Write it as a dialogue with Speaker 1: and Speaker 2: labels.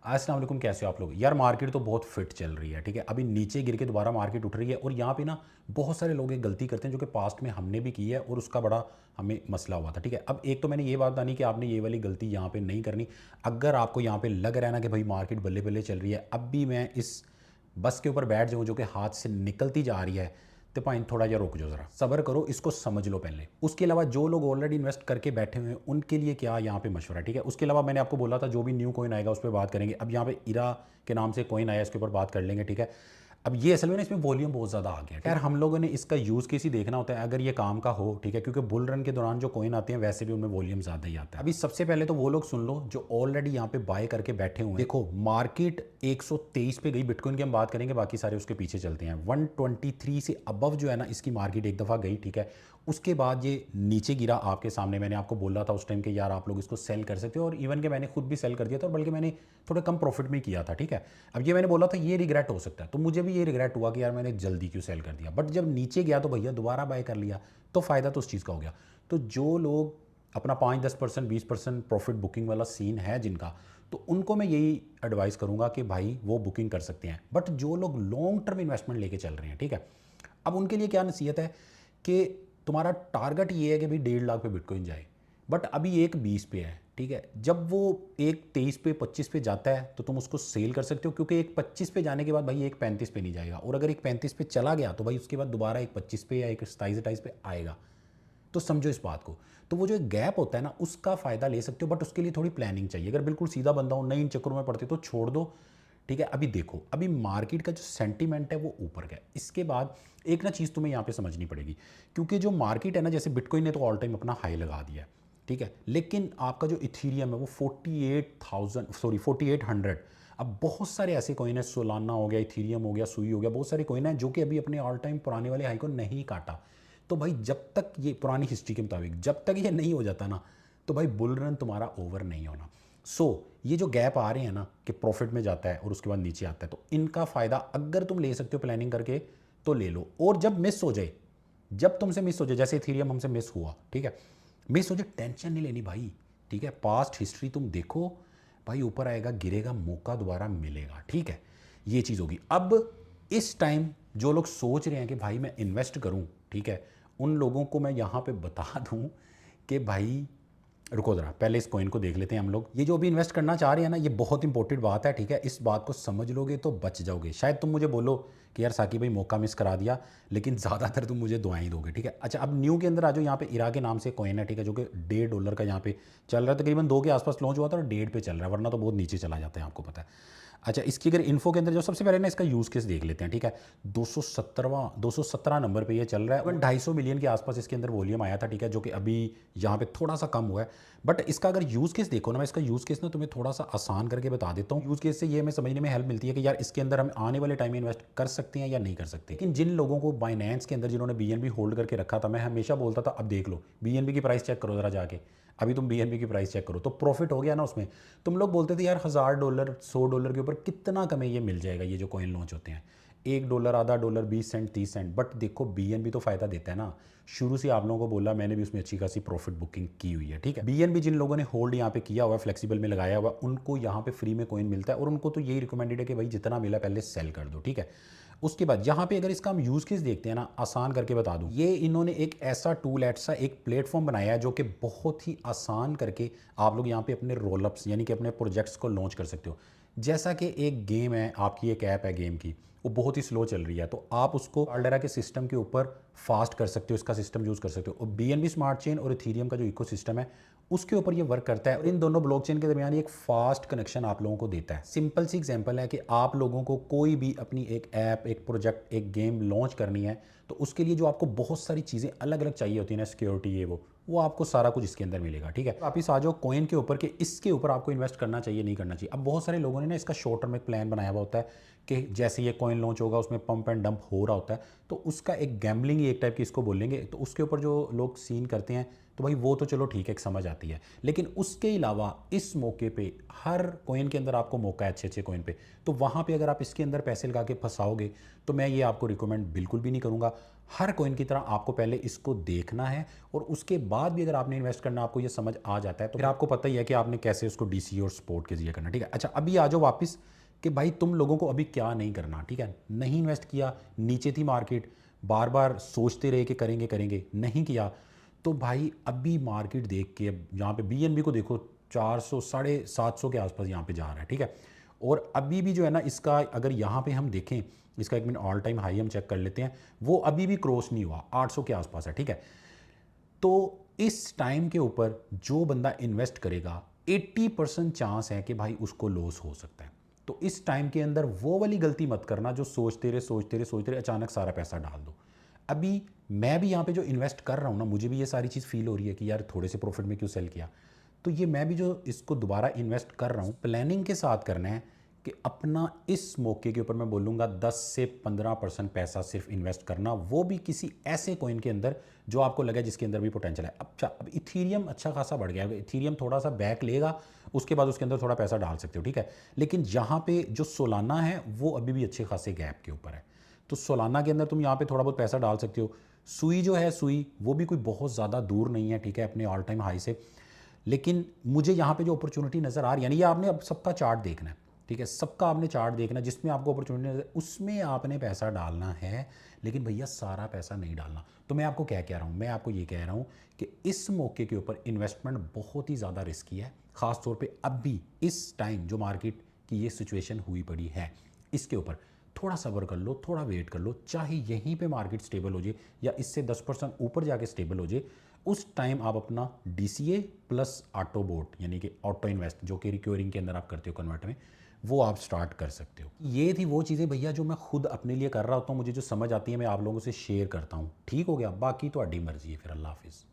Speaker 1: अस्सलाम वालेकुम, कैसे हो आप लोग। यार मार्केट तो बहुत फिट चल रही है, ठीक है। अभी नीचे गिर के दोबारा मार्केट उठ रही है और यहाँ पे ना बहुत सारे लोग एक गलती करते हैं जो कि पास्ट में हमने भी की है और उसका बड़ा हमें मसला हुआ था, ठीक है। अब एक तो मैंने ये बात बतानी कि आपने ये वाली गलती यहाँ पे नहीं करनी। अगर आपको यहाँ पे लग रहा है ना कि भाई मार्केट बल्ले बल्ले चल रही है, अब भी मैं इस बस के ऊपर बैठ जाऊँ जो कि हाथ से निकलती जा रही है, तो भाई थोड़ा जा रुक जाओ, ज़रा सब्र करो, इसको समझ लो पहले। उसके अलावा जो लोग ऑलरेडी इन्वेस्ट करके बैठे हुए हैं उनके लिए क्या यहाँ पे मशवरा है, ठीक है। उसके अलावा मैंने आपको बोला था जो भी न्यू कॉइन आएगा उस पर बात करेंगे। अब यहाँ पे इरा के नाम से कॉइन आया, इसके ऊपर बात कर लेंगे, ठीक है। अब ये असल में ना इसमें वॉल्यूम बहुत ज़्यादा आ गया है यार, हम लोगों ने इसका यूज़ केस ही देखना होता है अगर ये काम का हो, ठीक है। क्योंकि बुल रन के दौरान जो कॉइन आते हैं वैसे भी उनमें वॉल्यूम ज़्यादा ही आता है। अभी सबसे पहले तो वो लोग सुन लो जो ऑलरेडी यहाँ पे बाय करके बैठे हुए हैं। देखो मार्केट 123 पे गई, बिटकॉइन की हम बात करेंगे, बाकी सारे उसके पीछे चलते हैं। 123 से अबव जो है ना इसकी मार्केट एक दफ़ा गई, ठीक है। उसके बाद ये नीचे गिरा आपके सामने। मैंने आपको बोला था उस टाइम कि यार आप लोग इसको सेल कर सकते हो, और इवन कि मैंने खुद भी सेल कर दिया था, और बल्कि मैंने थोड़ा कम प्रॉफिट में किया था, ठीक है। अब ये मैंने बोला था ये रिग्रेट हो सकता है, तो मुझे भी ये रिग्रेट हुआ कि यार मैंने जल्दी क्यों सेल कर दिया। बट जब नीचे गया तो भैया दोबारा बाय कर लिया, तो फ़ायदा तो उस चीज़ का हो गया। तो जो लोग अपना 5-10% 20% प्रॉफिट बुकिंग वाला सीन है जिनका, तो उनको मैं यही एडवाइस करूंगा कि भाई वो बुकिंग कर सकते हैं। बट जो लोग लॉन्ग टर्म इन्वेस्टमेंट लेके चल रहे हैं, ठीक है, अब उनके लिए क्या नसीहत है कि तुम्हारा टारगेट ये है कि भाई 1.5 लाख पे बिटकॉइन जाए, बट अभी एक 20 पे है, ठीक है। जब वो एक 23 पे 25 पे जाता है तो तुम उसको सेल कर सकते हो, क्योंकि एक 25 पे जाने के बाद भाई एक 35 पे नहीं जाएगा, और अगर एक 35 पे चला गया तो भाई उसके बाद दोबारा एक 25 पे या एक 27-28 पे आएगा। तो समझो इस बात को। तो वो जो एक गैप होता है ना उसका फ़ायदा ले सकते हो, बट उसके लिए थोड़ी प्लानिंग चाहिए। अगर बिल्कुल सीधा बंदा हो, नहीं इन चक्करों में पड़ते, तो छोड़ दो, ठीक है। अभी देखो अभी मार्केट का जो सेंटीमेंट है वो ऊपर गया। इसके बाद एक ना चीज़ तुम्हें यहाँ पे समझनी पड़ेगी, क्योंकि जो मार्केट है ना, जैसे बिटकॉइन ने तो ऑल टाइम अपना हाई लगा दिया है, ठीक है। लेकिन आपका जो इथीरियम है वो 4800। अब बहुत सारे ऐसे कॉइन है, सोलाना हो गया, इथीरियम हो गया, सुई हो गया, बहुत सारे कॉइन है जो कि अभी अपने ऑल टाइम पुराने वाले हाई को नहीं काटा। तो भाई जब तक ये पुरानी हिस्ट्री के मुताबिक जब तक ये नहीं हो जाता ना, तो भाई बुल रन तुम्हारा ओवर नहीं होना। ये जो गैप आ रहे हैं ना कि प्रॉफिट में जाता है और उसके बाद नीचे आता है, तो इनका फ़ायदा अगर तुम ले सकते हो प्लानिंग करके तो ले लो। और जब मिस हो जाए, जब तुमसे मिस हो जाए, जैसे इथीरियम हमसे मिस हुआ, ठीक है, मिस हो जाए, टेंशन नहीं लेनी भाई, ठीक है। पास्ट हिस्ट्री तुम देखो भाई, ऊपर आएगा गिरेगा, मौका दोबारा मिलेगा, ठीक है। ये चीज़ होगी। अब इस टाइम जो लोग सोच रहे हैं कि भाई मैं इन्वेस्ट करूं, ठीक है, उन लोगों को मैं यहाँ पे बता दूं कि भाई रुको ज़रा, पहले इस कॉइन को देख लेते हैं हम लोग। ये जो भी इन्वेस्ट करना चाह रहे हैं ना, ये बहुत इंपॉर्टेंट बात है, ठीक है। इस बात को समझ लोगे तो बच जाओगे। शायद तुम मुझे बोलो कि यार साकी भाई मौका मिस करा दिया, लेकिन ज़्यादातर तुम मुझे दुआएं दोगे, ठीक है। अच्छा अब न्यू के अंदर आ जाओ। यहाँ पे इरा के नाम से कॉइन है, ठीक है, जो कि $1.5 का यहाँ पे चल रहा है। तकरीबन 2 के आसपास लॉन्च हुआ था और 1.5 पे चल रहा है, वरना तो बहुत नीचे चला जाता है, आपको पता है। अच्छा इसकी अगर इन्फो के अंदर जो सबसे पहले ना इसका यूज़ केस देख लेते हैं, ठीक है। 217 नंबर पे ये चल रहा है। 250 मिलियन के आसपास इसके अंदर वॉल्यूम आया था, ठीक है, जो कि अभी यहाँ पे थोड़ा सा कम हुआ है। बट इसका अगर यूज़ केस देखो ना, मैं इसका यूज़ केस ना तुम्हें थोड़ा सा आसान करके बता देता हूँ। यूज़ केस से ये हमें समझने में हेल्प मिलती है कि यार इसके अंदर हम आने वाले टाइम में इन्वेस्ट कर सकते हैं या नहीं कर सकते। लेकिन जिन लोगों को बाइनेंस के अंदर जिन्होंने बीएनबी होल्ड करके रखा था, मैं हमेशा बोलता था अब देख लो बीएनबी की प्राइस चेक करो ज़रा जाके, अभी तुम बीएनबी की प्राइस चेक करो, तो प्रॉफिट हो गया ना उसमें। तुम लोग बोलते थे यार $1000 $100 के ऊपर कितना कमे ये मिल जाएगा, ये जो कॉइन लॉन्च होते हैं, $1 आधा डॉलर 20 सेंट 30 सेंट। बट देखो बीएनबी तो फ़ायदा देता है ना। शुरू से आप लोगों को बोला, मैंने भी उसमें अच्छी खासी प्रॉफिट बुकिंग की हुई है, ठीक है। बीएनबी जिन लोगों ने होल्ड यहाँ पे किया हुआ है, फ्लेक्सिबल में लगाया हुआ, उनको यहाँ पे फ्री में कॉइन मिलता है, और उनको तो यही रिकमेंडेड है कि भाई जितना मिला पहले सेल कर दो, ठीक है। उसके बाद यहाँ पे अगर इसका हम यूज़ केस देखते हैं ना, आसान करके बता दूँ, ये इन्होंने एक ऐसा टूल, ऐसा एक प्लेटफॉर्म बनाया है जो कि बहुत ही आसान करके आप लोग यहाँ पे अपने रोलअप्स यानी कि अपने प्रोजेक्ट्स को लॉन्च कर सकते हो। जैसा कि एक गेम है, आपकी एक ऐप है गेम की, वो बहुत ही स्लो चल रही है, तो आप उसको काल्डेरा के सिस्टम के ऊपर फास्ट कर सकते हो, इसका सिस्टम यूज़ कर सकते हो। और बीएनबी स्मार्ट चेन और इथीरियम का जो इकोसिस्टम है उसके ऊपर ये वर्क करता है, और इन दोनों ब्लॉकचेन के दरमियान एक फास्ट कनेक्शन आप लोगों को देता है। सिंपल सी एग्जांपल है कि आप लोगों को कोई भी अपनी एक ऐप, एक प्रोजेक्ट, एक गेम लॉन्च करनी है, तो उसके लिए जो आपको बहुत सारी चीज़ें अलग अलग चाहिए होती है ना, सिक्योरिटी ये वो आपको सारा कुछ इसके अंदर मिलेगा, ठीक है। वापिस आ जाओ कॉइन के ऊपर कि इसके ऊपर आपको इन्वेस्ट करना चाहिए नहीं करना चाहिए। अब बहुत सारे लोगों ने ना इसका शॉर्ट टर्म एक प्लान बनाया हुआ होता है कि जैसे ये कॉइन लॉन्च होगा उसमें पंप एंड डंप हो रहा होता है, तो उसका एक गैम्बलिंग ही एक टाइप की इसको बोलेंगे, तो उसके ऊपर जो लोग सीन करते हैं, तो भाई वो तो चलो ठीक है, एक समझ आती है। लेकिन उसके अलावा इस मौके पे हर कॉइन के अंदर आपको मौका है अच्छे अच्छे कॉइन पे, तो वहाँ पे अगर आप इसके अंदर पैसे लगा के फंसाओगे तो मैं ये आपको रिकमेंड बिल्कुल भी नहीं करूँगा। हर कॉइन की तरह आपको पहले इसको देखना है, और उसके बाद भी अगर आपने इन्वेस्ट करना, आपको ये समझ आ जाता है, तो फिर आपको पता ही है कि आपने कैसे उसको डीसी और सपोर्ट के जरिए करना। ठीक है, अच्छा अभी आ जाओ वापस कि भाई तुम लोगों को अभी क्या नहीं करना। ठीक है, नहीं इन्वेस्ट किया, नीचे थी मार्केट, बार बार सोचते रहे कि करेंगे करेंगे, नहीं किया, तो भाई अभी मार्केट देख के अब यहाँ पे बीएनबी को देखो 400 750 के आसपास यहाँ पे जा रहा है। ठीक है, और अभी भी जो है ना इसका अगर यहाँ पे हम देखें, इसका एक मिनट ऑल टाइम हाई हम चेक कर लेते हैं, वो अभी भी क्रॉस नहीं हुआ, 800 के आसपास है। ठीक है, तो इस टाइम के ऊपर जो बंदा इन्वेस्ट करेगा 80% चांस है कि भाई उसको लॉस हो सकता है। तो इस टाइम के अंदर वो वाली गलती मत करना जो सोचते रहे सोचते रहे सोचते रहे अचानक सारा पैसा डाल दो। अभी मैं भी यहाँ पे जो इन्वेस्ट कर रहा हूँ ना, मुझे भी ये सारी चीज़ फील हो रही है कि यार थोड़े से प्रॉफिट में क्यों सेल किया। तो ये मैं भी जो इसको दोबारा इन्वेस्ट कर रहा हूँ, प्लानिंग के साथ करना है कि अपना इस मौके के ऊपर मैं बोलूँगा 10 से 15% पैसा सिर्फ इन्वेस्ट करना, वो भी किसी ऐसे कॉइन के अंदर जो आपको लगे जिसके अंदर भी पोटेंशियल है। अब इथीरियम अच्छा खासा बढ़ गया है, इथीरियम थोड़ा सा बैक लेगा, उसके बाद उसके अंदर थोड़ा पैसा डाल सकते हो। ठीक है, लेकिन यहाँ पे जो सोलाना है वो अभी भी अच्छे खासे गैप के ऊपर है, तो सोलाना के अंदर तुम यहाँ पे थोड़ा बहुत पैसा डाल सकते हो। सुई जो है, सुई वो भी कोई बहुत ज़्यादा दूर नहीं है, ठीक है, अपने ऑल टाइम हाई से। लेकिन मुझे यहाँ पे जो अपॉर्चुनिटी नज़र आ रही है ना, ये आपने अब सबका चार्ट देखना है। ठीक है, सबका आपने चार्ट देखना है, जिसमें आपको अपॉर्चुनिटी नजर उसमें आपने पैसा डालना है, लेकिन भैया सारा पैसा नहीं डालना। तो मैं आपको क्या कह रहा हूँ, मैं आपको ये कह रहा हूँ कि इस मौके के ऊपर इन्वेस्टमेंट बहुत ही ज़्यादा रिस्की है, ख़ासतौर पे अभी इस टाइम जो मार्केट की ये सिचुएशन हुई पड़ी है, इसके ऊपर थोड़ा सब्र कर लो, थोड़ा वेट कर लो, चाहे यहीं पे मार्केट स्टेबल हो जाए या इससे 10% ऊपर जाके स्टेबल हो जाए, उस टाइम आप अपना डीसीए प्लस ऑटो बोट यानी कि ऑटो इन्वेस्ट जो कि रिक्योरिंग के अंदर आप करते हो कन्वर्ट में, वो आप स्टार्ट कर सकते हो। ये थी वो चीज़ें भैया जो मैं खुद अपने लिए कर रहा होता हूँ, मुझे जो समझ आती है मैं आप लोगों से शेयर करता हूँ। ठीक हो गया, बाकी तो अड्डी मर्जी है फिर। अल्लाह हाफिज़।